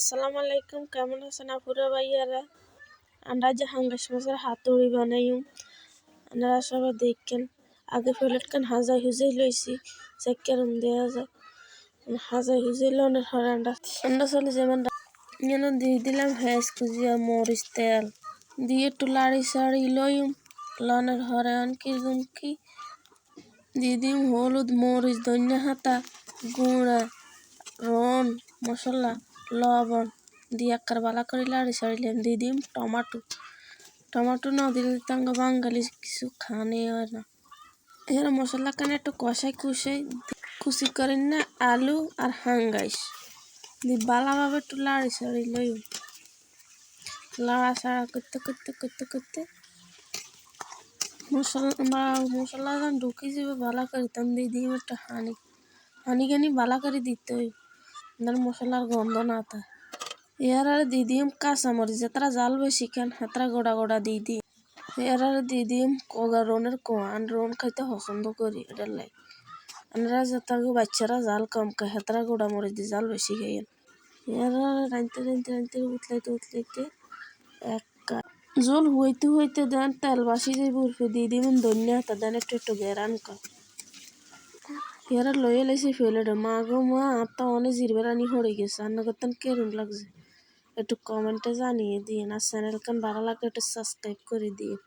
আসসালামু আলাইকুম, কেমন আছেন আপুরা ভাইয়ারা? আমরা যে হাঙ্গাস মাছের হাতুড়ি বানাইম আপনারা সবাই দেখেন। আগে প্লেটখান হাজাই হুজাই লইছি, চেক কেরম দেওয়া যায়। হাজাই হুজাই লনের হরে আমরা চলে যেমন দিয়ে দিলাম হেঁচ কুজিয়া মরিচ তেল দিয়ে একটু লাড়ি সাড়ি লইম। লনের হরে কিরকম কি দিয়ে দিম হলুদ মরিচ ধনিয়া হাতা গুঁড়া রন মশলা লবণ দিয়ে একবার বালা করে লাড়ি সাড়িলাম। দিয়ে দিম টমাটো না দিলে তাঙ্গ বাঙালি কিছু খানে হয় না। এখানে মশলা কানে একটু কষাই কুচি করেন না আলু আর হাঙ্গাইস দিয়ে ভালোভাবে একটু লাড়ি সাড়ি লই। লাড়া ছাড়া করতে করতে করতে করতে মশলা যখন ঢুকি যাবে ভালো করে তখন দিয়ে দিম একটা হানিখানি ভালো করে দিতে হইব, মশলার গন্ধ না থাকে। এর দিয়ে দিম কাঁচামরিচ, যারা জাল বেশি খান হাতরা গোড়া গোড়া দিয়ে দিই। এর দিয়ে দিম রনের কোয়ান রন খাইতে পছন্দ করি এটার লাই। আমরা যাতে বাচ্চারা জাল কম খায় হাতরা গোড়া মরিচ দিয়ে জাল বেশি খাইয়েন। এর রাঁধতে রাঁধতে রাঁধতে উতলাইতে এক জল হইতে দেন তেল বাসি যাই বুরফে দিয়ে দিবেন ধনিয়া হাতা দেন একটু একটু গেরান কর। এরা লয়ে লাইছে ফেলে মা গো মা তো অনেক জিরবেরানি হয়ে গেছে, রান্না করতেন কেরম লাগছে একটু কমেন্টে জানিয়ে দিন। আর চ্যানেলখান ভালো লাগলে একটু সাবস্ক্রাইব করে দিন।